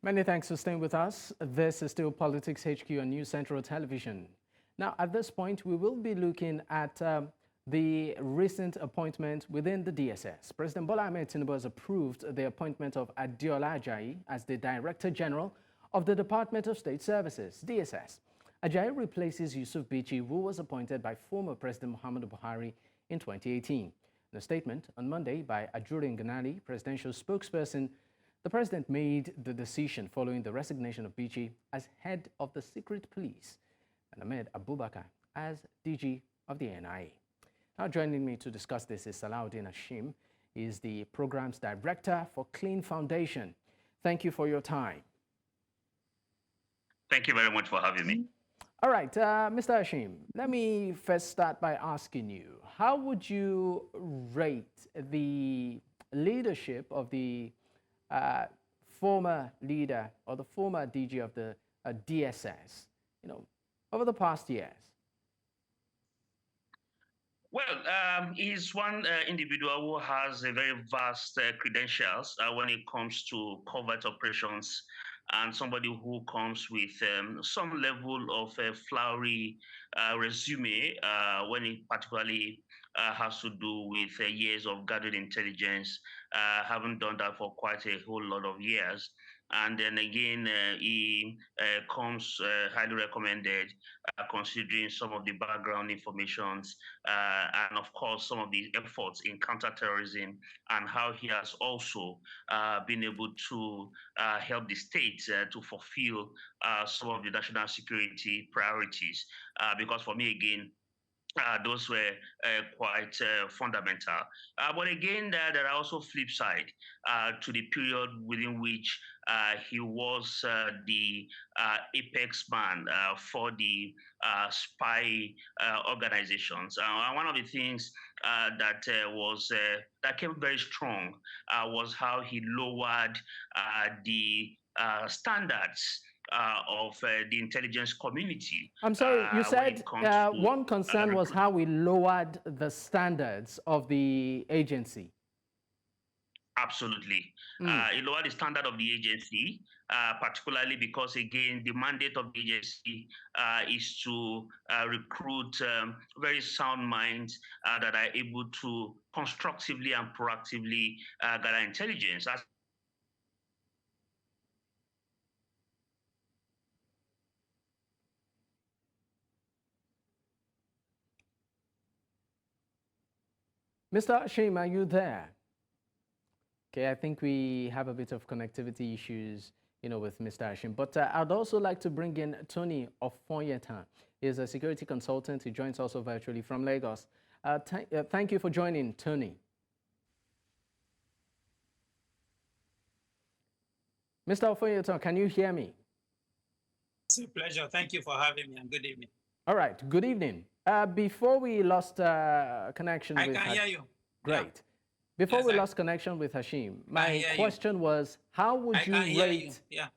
Many thanks for staying with us. This is still Politics HQ on News Central Television. Now, at this point, we will be looking at the recent appointment within the DSS. President Bola Tinubu has approved the appointment of Adeola Ajayi as the Director General of the Department of State Services, DSS. Ajayi replaces Yusuf Bichi, who was appointed by former President Muhammadu Buhari in 2018. In a statement on Monday by Ajuri Nganali, presidential spokesperson, the president made the decision following the resignation of Bichi as head of the secret police and Ahmed Abubakar as DG of the NIA. Now joining me to discuss this is Salaudeen Hashim. He is the programs director for CLEEN Foundation. Thank you for your time. Thank you very much for having me. All right, Mr. Hashim, let me first start by asking you, how would you rate the leadership of the former leader or the former DG of the DSS, over the past years? Well, he's one individual who has a very vast credentials when it comes to covert operations, and somebody who comes with some level of flowery resume when it particularly has to do with years of gathered intelligence. Haven't done that for quite a whole lot of years. And then again, he comes highly recommended, considering some of the background informations and, of course, some of the efforts in counterterrorism and how he has also been able to help the state to fulfill some of the national security priorities. Because for me, again, those were quite fundamental. But again, there are also flip side to the period within which he was the apex man for the spy organizations. One of the things that came very strong was how he lowered the standards of the intelligence community. I'm sorry, you said one concern was how we lowered the standards of the agency. Absolutely. It lowered the standard of the agency, particularly because, again, the mandate of the agency is to recruit very sound minds that are able to constructively and proactively gather intelligence. Mr. Hashim, are you there? Okay, I think we have a bit of connectivity issues, with Mr. Hashim. But I'd also like to bring in Tony Ofoyetan. He's a security consultant. He joins also virtually from Lagos. Thank you for joining, Tony. Mr. Ofoyetan, can you hear me? It's a pleasure. Thank you for having me, and good evening. All right, good evening. Before we lost connection with... I can hear you. Great. Yeah. Before we lost connection with Hashim, my question was, how would you rate... Yeah.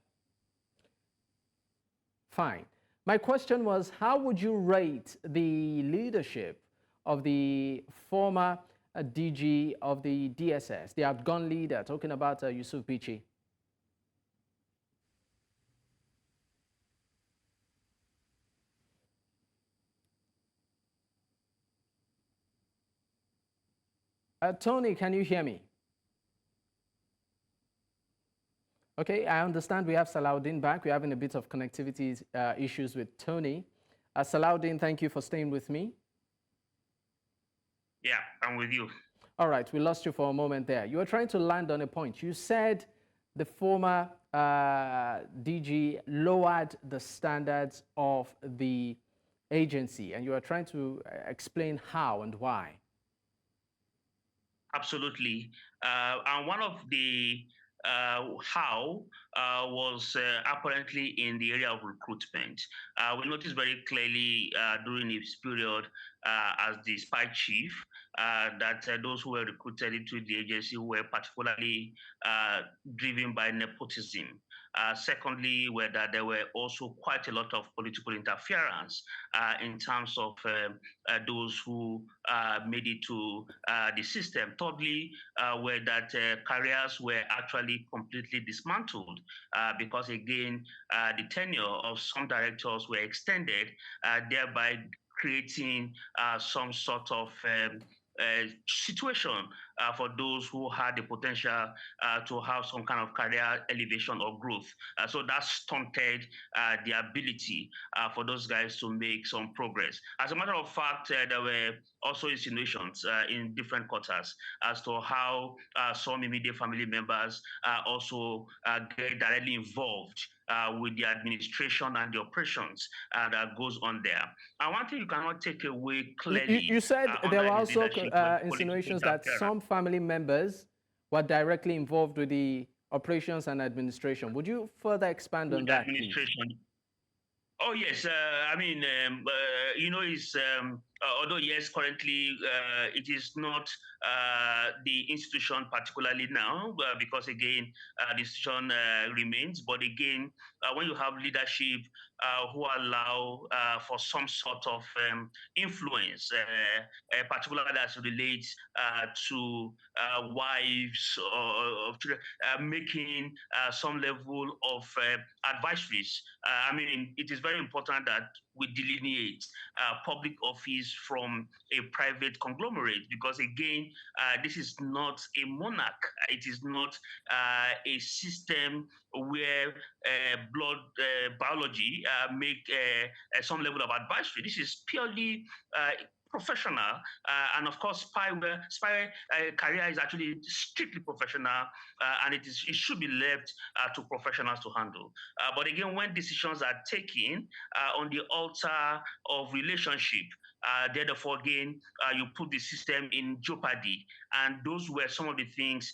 Fine. My question was, how would you rate the leadership of the former DG of the DSS, the outgone leader, talking about Yusuf Bichi? Tony, can you hear me? Okay, I understand we have Salaudeen back. We're having a bit of connectivity issues with Tony. Salaudeen, thank you for staying with me. Yeah, I'm with you. All right, we lost you for a moment there. You were trying to land on a point. You said the former DG lowered the standards of the agency, and you were trying to explain how and why. Absolutely. And one of the how was apparently in the area of recruitment. We noticed very clearly during this period as the spy chief, that those who were recruited into the agency were particularly driven by nepotism. Secondly, that there were also quite a lot of political interference in terms of those who made it to the system. Thirdly, that careers were actually completely dismantled because, again, the tenure of some directors were extended, thereby creating some sort of situation for those who had the potential to have some kind of career elevation or growth. So that stunted the ability for those guys to make some progress. As a matter of fact, there were also insinuations in different quarters as to how some immediate family members also get directly involved with the administration and the operations that goes on there. And one thing you cannot take away clearly. You said there were also insinuations that some family members were directly involved with the operations and administration. Would you further expand on that, please? Oh, yes. I mean, it's although, yes, currently it is not the institution particularly now, because, again, the institution remains. But, again, when you have leadership who allow for some sort of influence, particularly as it relates to wives of children, making some level of advisories. I mean, it is very important that we delineate public office from a private conglomerate, because, again, this is not a monarch. It is not a system where blood biology make some level of advisory. This is purely professional, and of course, spy career is actually strictly professional, and it should be left to professionals to handle. But again, when decisions are taken on the altar of relationship, therefore, again, you put the system in jeopardy. And those were some of the things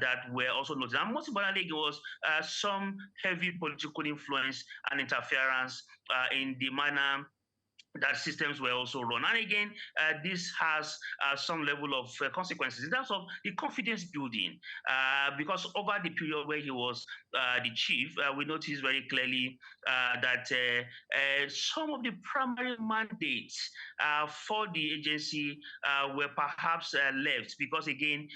that were also noted. And most importantly, it was some heavy political influence and interference in the manner that systems were also run. And again, this has some level of consequences in terms of the confidence building, because over the period where he was the chief, we noticed very clearly that some of the primary mandates for the agency were perhaps left, because, again,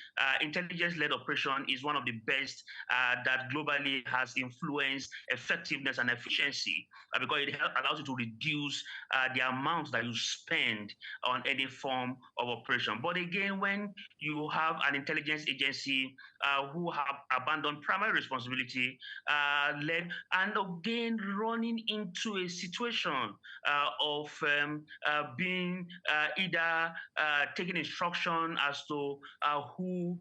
intelligence-led operation is one of the best that globally has influenced effectiveness and efficiency, because it allows you to reduce the amount that you spend on any form of operation. But again, when you have an intelligence agency who have abandoned primary responsibility, led and again running into a situation of being either taking instruction as to who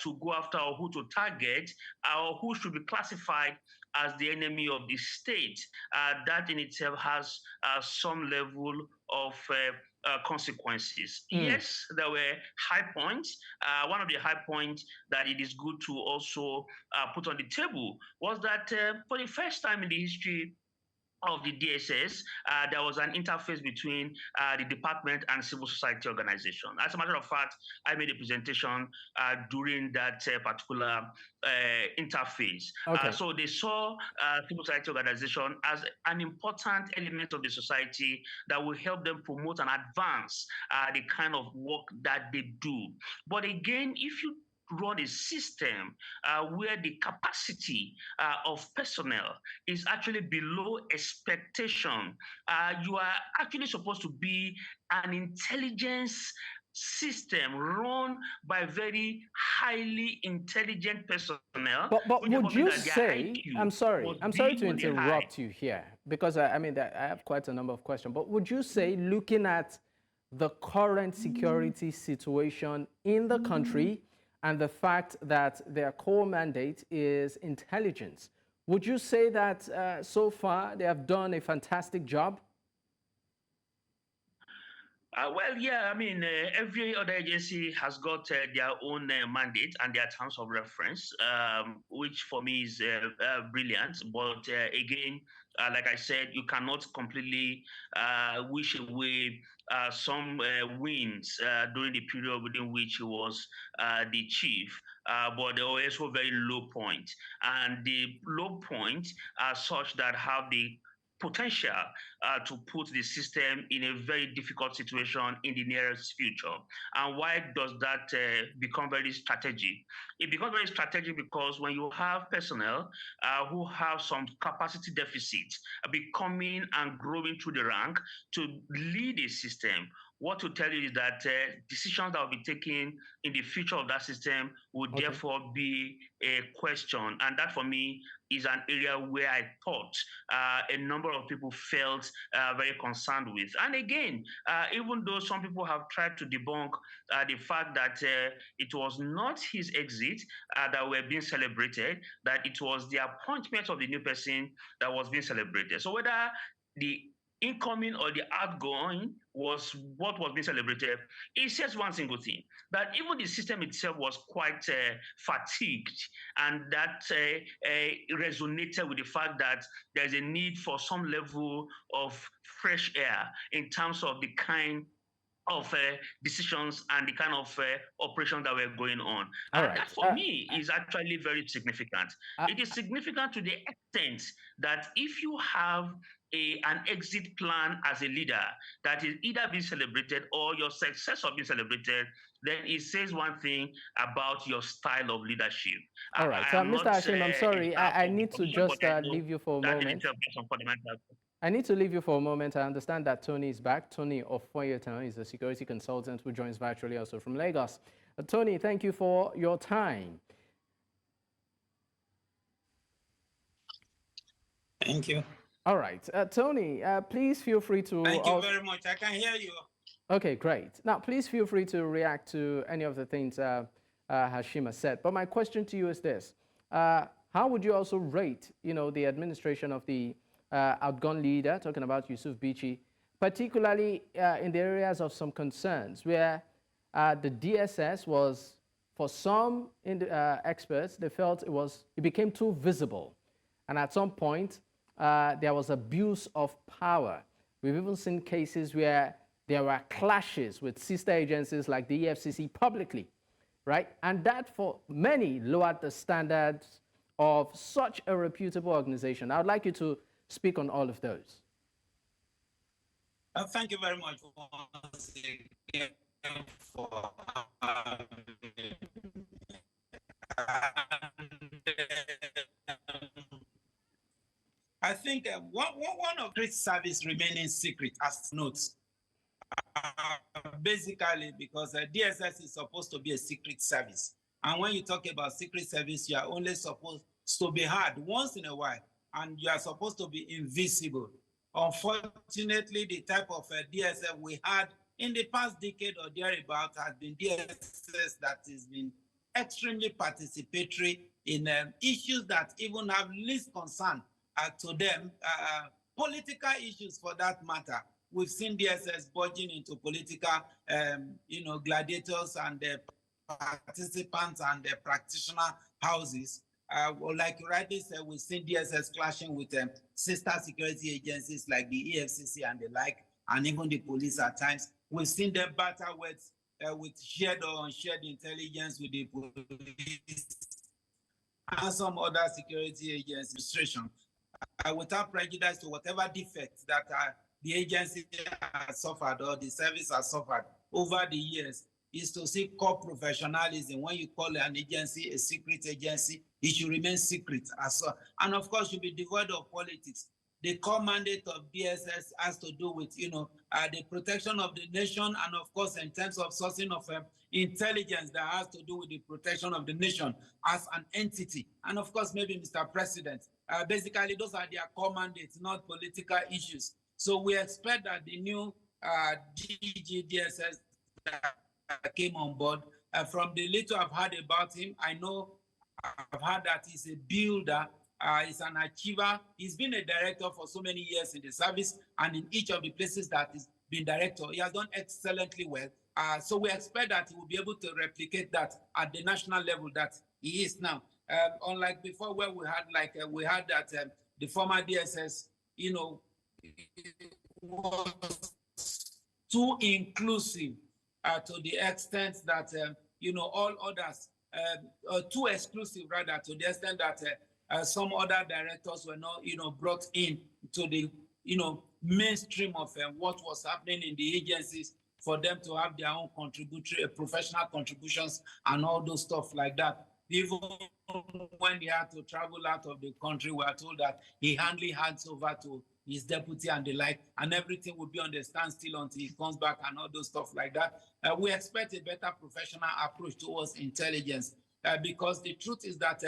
to go after or who to target, or who should be classified as the enemy of the state, that in itself has some level of consequences. Yes, there were high points. One of the high points that it is good to also put on the table was that for the first time in the history of the DSS, there was an interface between the department and civil society organization. As a matter of fact, I made a presentation during that particular interface. Okay. So they saw civil society organization as an important element of the society that will help them promote and advance the kind of work that they do. But again, if you run a system where the capacity of personnel is actually below expectation, you are actually supposed to be an intelligence system run by very highly intelligent personnel. But would you say, I'm sorry to interrupt you here, because I mean, I have quite a number of questions, but would you say, looking at the current security situation in the country and the fact that their core mandate is intelligence, would you say that so far they have done a fantastic job? Well, yeah, I mean, every other agency has got their own mandate and their terms of reference, which for me is brilliant. But again, like I said, you cannot completely wish away some wins during the period within which he was the chief. But there were also very low points. And the low points are such that have the potential to put the system in a very difficult situation in the nearest future. And why does that become very strategic? It becomes very strategic because when you have personnel who have some capacity deficits becoming and growing through the rank to lead a system, what to tell you is that decisions that will be taken in the future of that system would therefore be a question. And that for me is an area where I thought a number of people felt very concerned with. And again, even though some people have tried to debunk the fact that it was not his exit that were being celebrated, that it was the appointment of the new person that was being celebrated. So whether the incoming or the outgoing was what was being celebrated, it says one single thing, that even the system itself was quite fatigued, and that resonated with the fact that there's a need for some level of fresh air in terms of the kind of decisions and the kind of operations that were going on. All And right. that for me is actually very significant. It is significant to the extent that if you have an exit plan as a leader that is either being celebrated or your successor being celebrated, then it says one thing about your style of leadership. All right. Mr. Hashim, I'm sorry. I need to just leave you for a moment. I need to leave you for a moment. I understand that Tony is back. Tony Ofoyetan is a security consultant who joins virtually also from Lagos. Tony, thank you for your time. Thank you. All right. Tony, please feel free to... Thank you very much. I can hear you. Okay, great. Now, please feel free to react to any of the things Hashim has said. But my question to you is this. How would you also rate, the administration of the outgone leader, talking about Yusuf Bichi, particularly in the areas of some concerns where the DSS was, for some experts, they felt it became too visible. And at some point, there was abuse of power. We've even seen cases where there were clashes with sister agencies like the EFCC publicly, right? And that, for many, lowered the standards of such a reputable organization. I would like you to speak on all of those. Thank you very much once again for I think one of great service remaining secret as notes. Basically, because DSS is supposed to be a secret service. And when you talk about secret service, you are only supposed to be heard once in a while, and you are supposed to be invisible. Unfortunately, the type of DSS we had in the past decade or thereabout has been DSS that has been extremely participatory in issues that even have least concern to them, political issues for that matter. We've seen DSS budging into political, gladiators and participants and practitioner houses. Like you rightly said, we've seen DSS clashing with sister security agencies like the EFCC and the like, and even the police at times. We've seen them batter with shared or unshared intelligence with the police and some other security agency administration, without prejudice to whatever defects that the agency has suffered or the service has suffered over the years, is to see core professionalism. When you call an agency a secret agency, it should remain secret as well. And of course, should be devoid of politics. The core mandate of DSS has to do with, the protection of the nation, and of course, in terms of sourcing of intelligence that has to do with the protection of the nation as an entity. And of course, maybe Mr. President. Basically, those are their core mandates, not political issues. So we expect that the new DG DSS that came on board, from the little I've heard about him, I know I've heard that he's a builder, he's an achiever. He's been a director for so many years in the service, and in each of the places that been director. He has done excellently well. So we expect that he will be able to replicate that at the national level that he is now. Unlike before, where we had that the former DSS, was too inclusive to the extent that all others too exclusive, rather, to the extent that some other directors were not brought in to the mainstream of what was happening in the agencies for them to have their own contributory professional contributions and all those stuff like that. Even when he had to travel out of the country, we are told that he handily hands over to his deputy and the like, and everything will be on the standstill until he comes back and all those stuff like that. We expect a better professional approach towards intelligence because the truth is that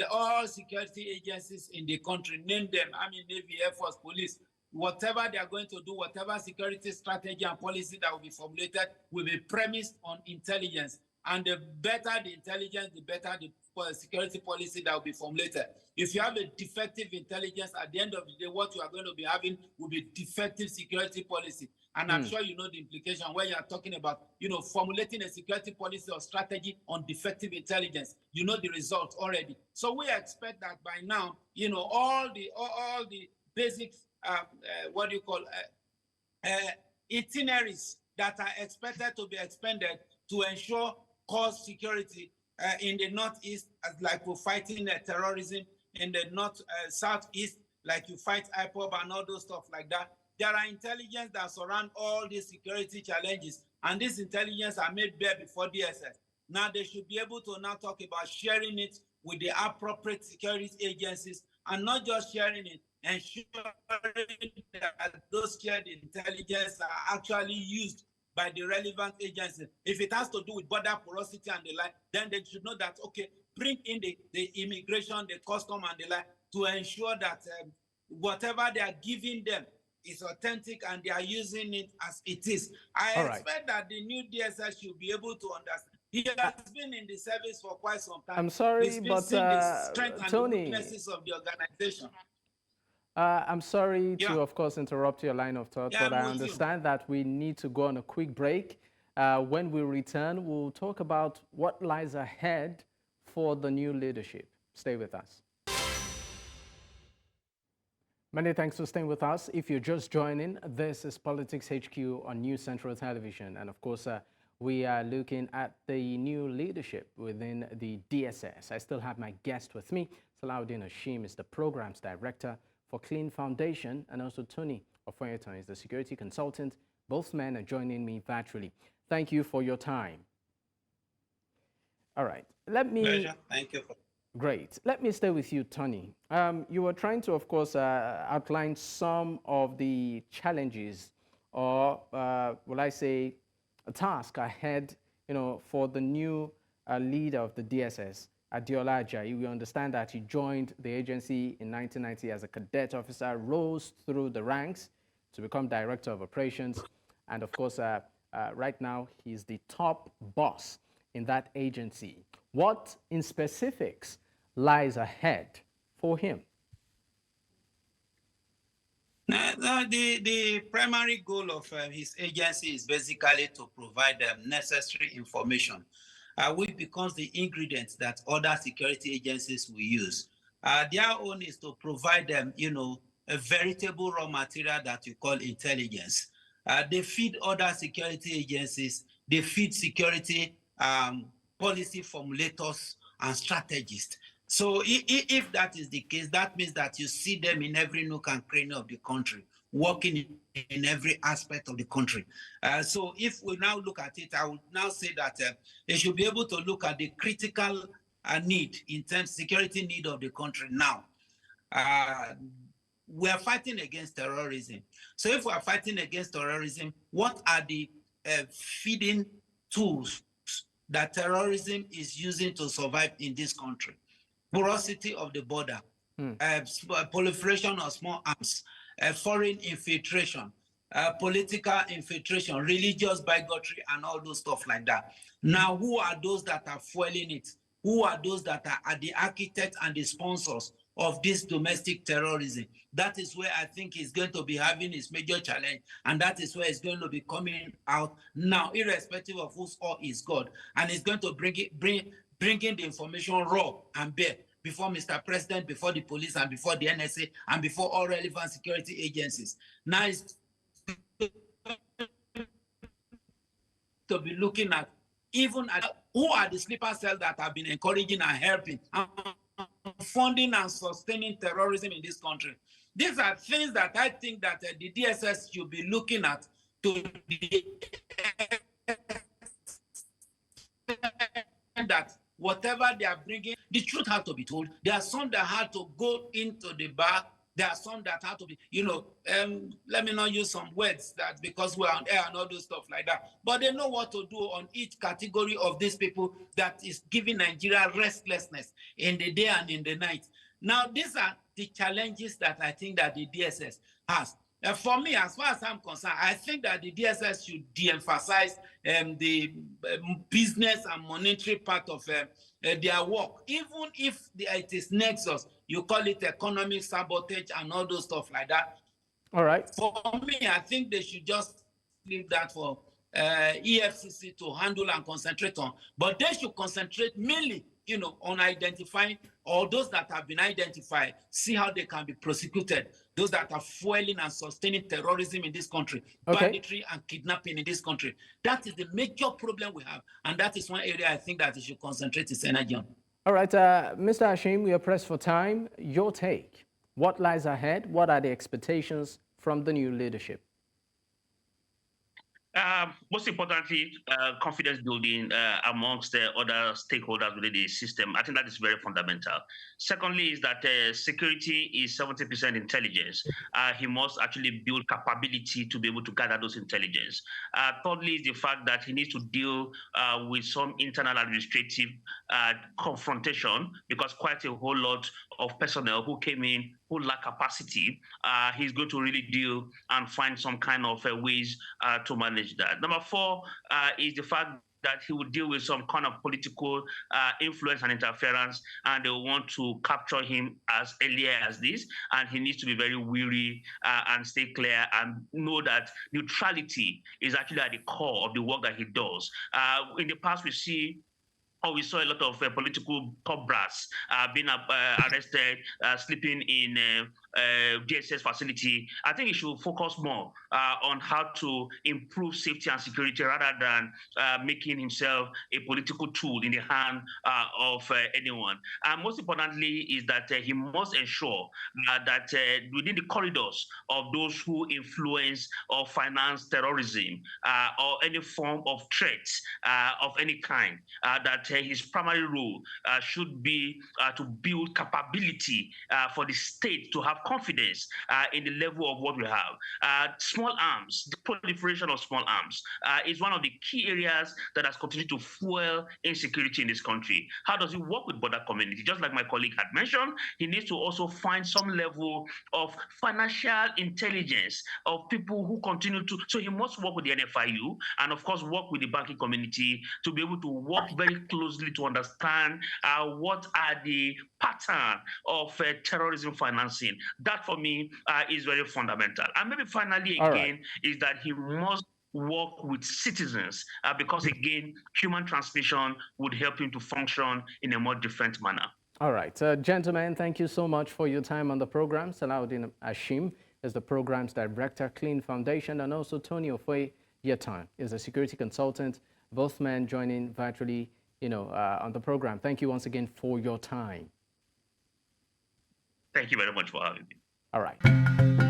all security agencies in the country, name them, Army, Navy, Air Force, Police, whatever they are going to do, whatever security strategy and policy that will be formulated will be premised on intelligence. And the better the intelligence, the better the security policy that will be formulated. If you have a defective intelligence, at the end of the day, what you are going to be having will be defective security policy. And I'm sure you know the implication when you are talking about, formulating a security policy or strategy on defective intelligence. You know the results already. So we expect that by now, all the basic itineraries that are expected to be expended to ensure cause security in the Northeast, like we're fighting terrorism, in the Southeast, like you fight IPOB and all those stuff like that. There are intelligence that surround all these security challenges, and this intelligence are made bare before DSS. Now they should be able to now talk about sharing it with the appropriate security agencies, and not just sharing it, ensuring that those shared intelligence are actually used by the relevant agency. If it has to do with border porosity and the like, then they should know that, okay, bring in the immigration, the custom and the like to ensure that whatever they are giving them is authentic and they are using it as it is. I expect that the new DSS should be able to understand. He has been in the service for quite some time. I'm sorry, but the strength and Tony, the weaknesses of the organization. I'm sorry to, of course, interrupt your line of thought, but I understand that we need to go on a quick break. When we return, we'll talk about what lies ahead for the new leadership. Stay with us. Many thanks for staying with us. If you're just joining, this is Politics HQ on New Central Television. And of course, we are looking at the new leadership within the DSS. I still have my guest with me. Salaudeen Hashim is the Programs Director for CLEEN Foundation, and also Tony Ofoyetan is the security consultant. Both men are joining me virtually. Thank you for your time. All right, Pleasure. Thank you. Great. Let me stay with you, Tony. You were trying to, of course, outline some of the challenges, or will I say, a task ahead, for the new leader of the DSS. Adeola Ajayi. We understand that he joined the agency in 1990 as a cadet officer, rose through the ranks to become director of operations, and of course, right now he's the top boss in that agency. What, in specifics, lies ahead for him? The primary goal of his agency is basically to provide necessary information, which becomes the ingredients that other security agencies will use. Their own is to provide them, a veritable raw material that you call intelligence. They feed other security agencies. They feed security policy formulators and strategists. So if that is the case, that means that you see them in every nook and cranny of the country, working in every aspect of the country. So if we now look at it, I would now say that they should be able to look at the critical need in terms of security need of the country now. We are fighting against terrorism. So if we are fighting against terrorism, what are the feeding tools that terrorism is using to survive in this country? Porosity of the border, proliferation of small arms, foreign infiltration, political infiltration, religious bigotry, and all those stuff like that. Now, who are those that are fueling it? Who are those that are the architects and the sponsors of this domestic terrorism. That is where I think he's going to be having his major challenge, and that is where he's going to be coming out now, irrespective of whose all is God, and he's going to bring in the information raw and bare before Mr. President, before the police, and before the NSA, and before all relevant security agencies. Now it's to be looking at even at who are the sleeper cells that have been encouraging and helping and funding and sustaining terrorism in this country. These are things that I think that the DSS should be looking at to the that whatever they are bringing, the truth has to be told. There are some that had to go into the bar. There are some that had to be, let me not use some words that because we're on air and all those stuff like that. But they know what to do on each category of these people that is giving Nigeria restlessness in the day and in the night. Now, these are the challenges that I think that the DSS has. For me, as far as I'm concerned, I think that the DSS should de-emphasize the business and monetary part of their work, even if it is nexus. You call it economic sabotage and all those stuff like that. All right. For me, I think they should just leave that for EFCC to handle and concentrate on. But they should concentrate mainly, on identifying all those that have been identified, see how they can be prosecuted. Those that are fueling and sustaining terrorism in this country, banditry and kidnapping in this country. That is the major problem we have. And that is one area I think that he should concentrate his energy on. All right, Mr. Hashim, we are pressed for time. Your take. What lies ahead? What are the expectations from the new leadership? Most importantly, confidence building amongst the other stakeholders within the system. I think that is very fundamental. Secondly, is that security is 70% intelligence. He must actually build capability to be able to gather those intelligence. Thirdly, is the fact that he needs to deal with some internal administrative confrontation, because quite a whole lot of personnel who came in who lack capacity, he's going to really deal and find some kind of ways to manage that. Number four is the fact that he will deal with some kind of political influence and interference, and they want to capture him as earlier as this, and he needs to be very wary and stay clear and know that neutrality is actually at the core of the work that he does. In the past, we saw a lot of political top brass being arrested, sleeping in DSS facility. I think he should focus more on how to improve safety and security rather than making himself a political tool in the hand of anyone. And most importantly is that he must ensure that within the corridors of those who influence or finance terrorism or any form of threat of any kind, that his primary role should be to build capability for the state to have confidence in the level of what we have. Small arms, the proliferation of small arms is one of the key areas that has continued to fuel insecurity in this country. How does he work with border community? Just like my colleague had mentioned, he needs to also find some level of financial intelligence of people who continue to, so he must work with the NFIU and of course work with the banking community to be able to work very closely to understand what are the pattern of terrorism financing. That for me is very fundamental. And maybe finally again is that he must work with citizens because again, human transmission would help him to function in a more different manner. All right, gentlemen, thank you so much for your time on the program. Salaudeen Hashim is the program's director, CLEEN Foundation, and also Tony Ofoyetan is a security consultant. Both men joining virtually, on the program. Thank you once again for your time. Thank you very much for having me. All right.